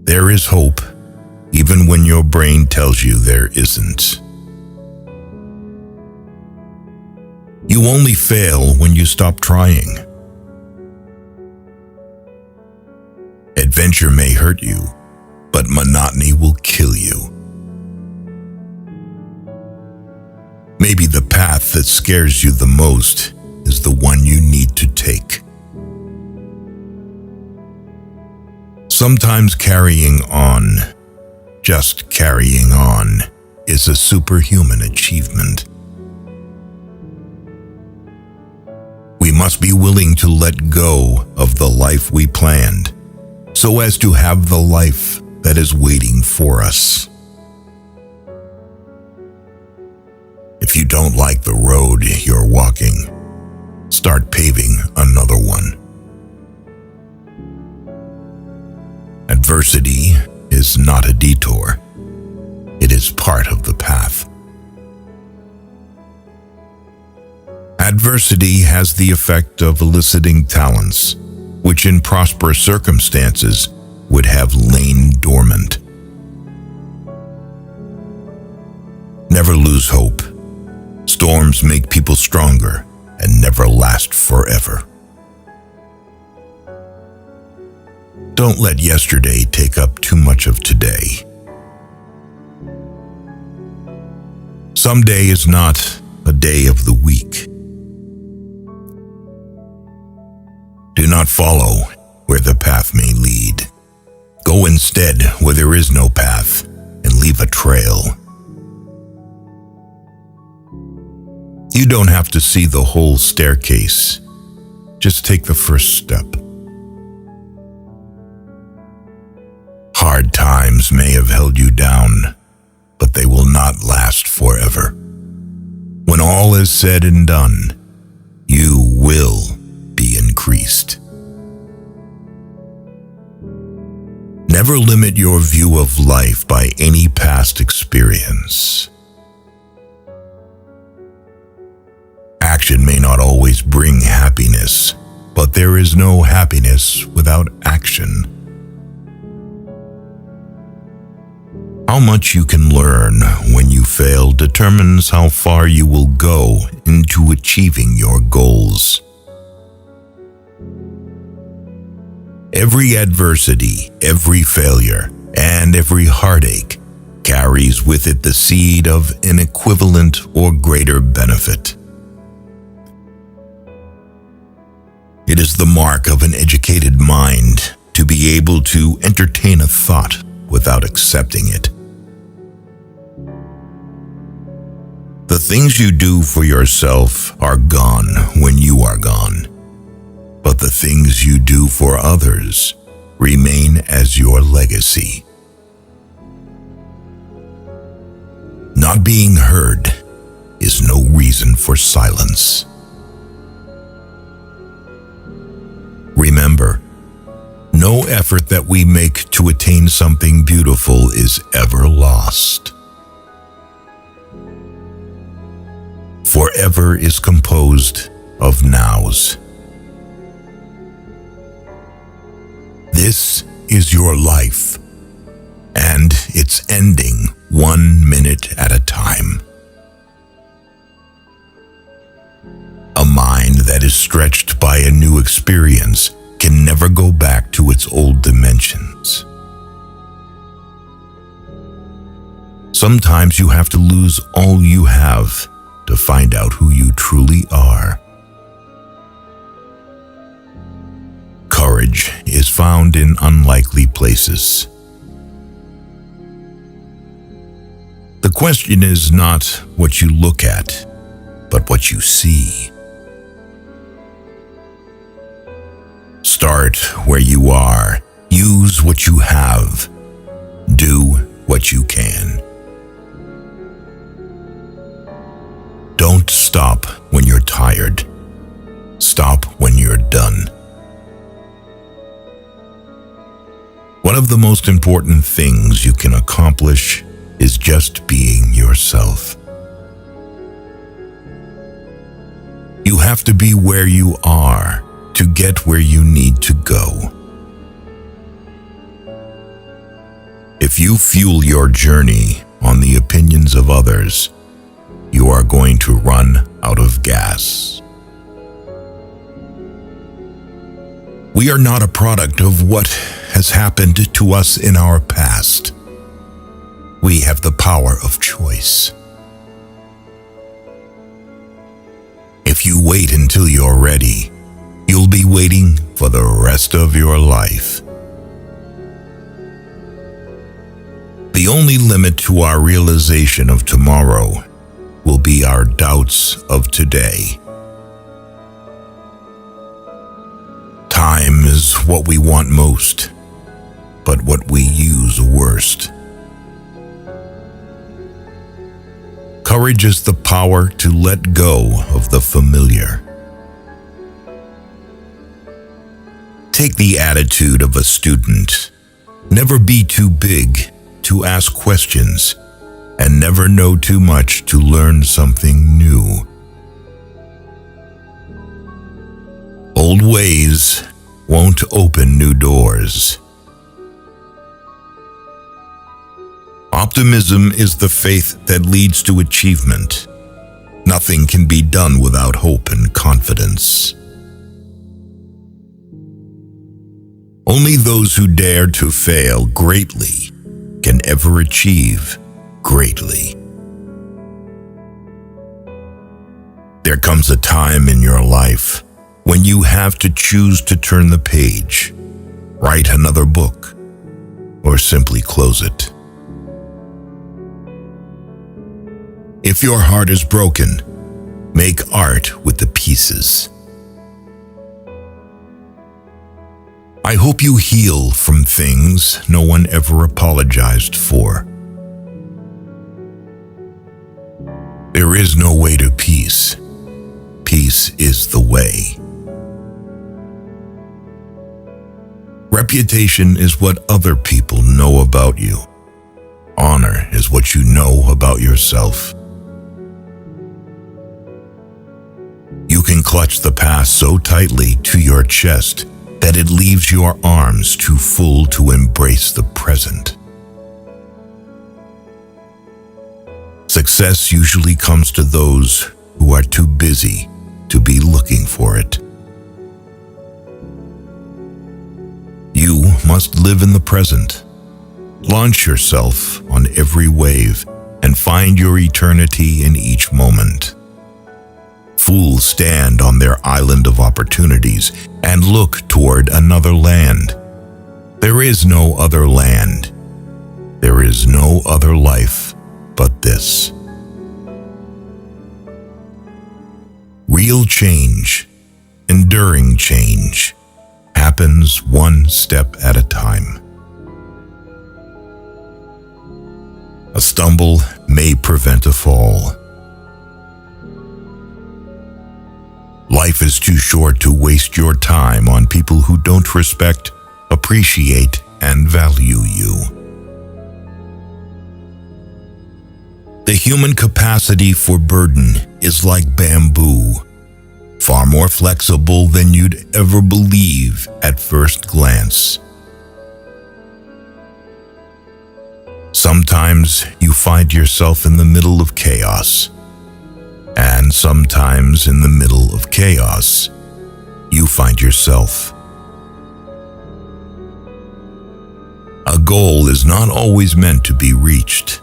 There is hope, even when your brain tells you there isn't. You only fail when you stop trying. Adventure may hurt you, but monotony will kill you. Maybe the path that scares you the most is the one you need to take. Sometimes carrying on, just carrying on, is a superhuman achievement. We must be willing to let go of the life we planned, so as to have the life that is waiting for us. If you don't like the road you're walking, start paving another one. Adversity is not a detour. It is part of the path. Adversity has the effect of eliciting talents, which in prosperous circumstances would have lain dormant. Never lose hope. Storms make people stronger and never last forever. Don't let yesterday take up too much of today. Someday is not a day of the week. Do not follow where the path may lead. Go instead where there is no path and leave a trail. You don't have to see the whole staircase. Just take the first step. Hard times may have held you down, but they will not last forever. When all is said and done, you will be increased. Never limit your view of life by any past experience. Action may not always bring happiness, but there is no happiness without action. How much you can learn when you fail determines how far you will go into achieving your goals. Every adversity, every failure, and every heartache carries with it the seed of an equivalent or greater benefit. It is the mark of an educated mind to be able to entertain a thought without accepting it. The things you do for yourself are gone when you are gone, but the things you do for others remain as your legacy. Not being heard is no reason for silence. Remember, no effort that we make to attain something beautiful is ever lost. Forever is composed of nows. This is your life, and it's ending 1 minute at a time. A mind that is stretched by a new experience can never go back to its old dimensions. Sometimes you have to lose all you have to find out who you truly are. Courage is found in unlikely places. The question is not what you look at, but what you see. Start where you are. Use what you have. Do what you can. Don't stop when you're tired. Stop when you're done. One of the most important things you can accomplish is just being yourself. You have to be where you are to get where you need to go. If you fuel your journey on the opinions of others, you are going to run out of gas. We are not a product of what has happened to us in our past. We have the power of choice. If you wait until you're ready, you'll be waiting for the rest of your life. The only limit to our realization of tomorrow will be our doubts of today. Time is what we want most, but what we use worst. Courage is the power to let go of the familiar. Take the attitude of a student. Never be too big to ask questions, and never know too much to learn something new. Old ways won't open new doors. Optimism is the faith that leads to achievement. Nothing can be done without hope and confidence. Only those who dare to fail greatly can ever achieve greatly. There comes a time in your life when you have to choose to turn the page, write another book, or simply close it. If your heart is broken, make art with the pieces. I hope you heal from things no one ever apologized for. There is no way to peace. Peace is the way. Reputation is what other people know about you. Honor is what you know about yourself. You can clutch the past so tightly to your chest that it leaves your arms too full to embrace the present. Success usually comes to those who are too busy to be looking for it. You must live in the present. Launch yourself on every wave and find your eternity in each moment. Fools stand on their island of opportunities and look toward another land. There is no other land. There is no other life but this. Real change, enduring change, happens one step at a time. A stumble may prevent a fall. Life is too short to waste your time on people who don't respect, appreciate, and value you. The human capacity for burden is like bamboo, far more flexible than you'd ever believe at first glance. Sometimes you find yourself in the middle of chaos, and sometimes in the middle of chaos, you find yourself. A goal is not always meant to be reached.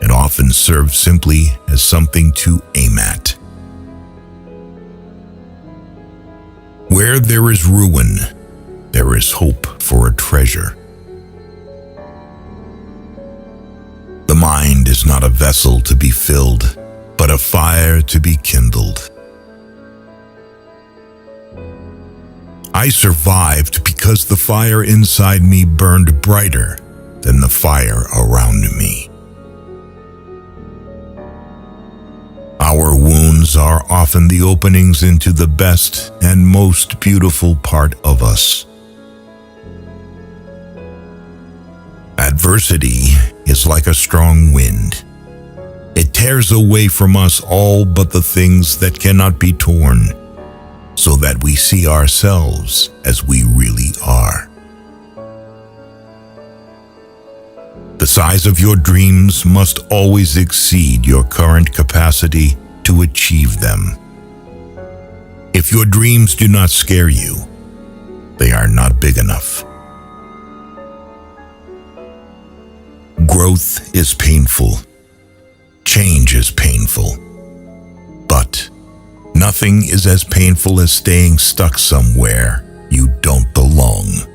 It often serves simply as something to aim at. Where there is ruin, there is hope for a treasure. The mind is not a vessel to be filled, but a fire to be kindled. I survived because the fire inside me burned brighter than the fire around me. Our wounds are often the openings into the best and most beautiful part of us. Adversity is like a strong wind. It tears away from us all but the things that cannot be torn, so that we see ourselves as we really are. The size of your dreams must always exceed your current capacity to achieve them. If your dreams do not scare you, they are not big enough. Growth is painful. Change is painful. But nothing is as painful as staying stuck somewhere you don't belong.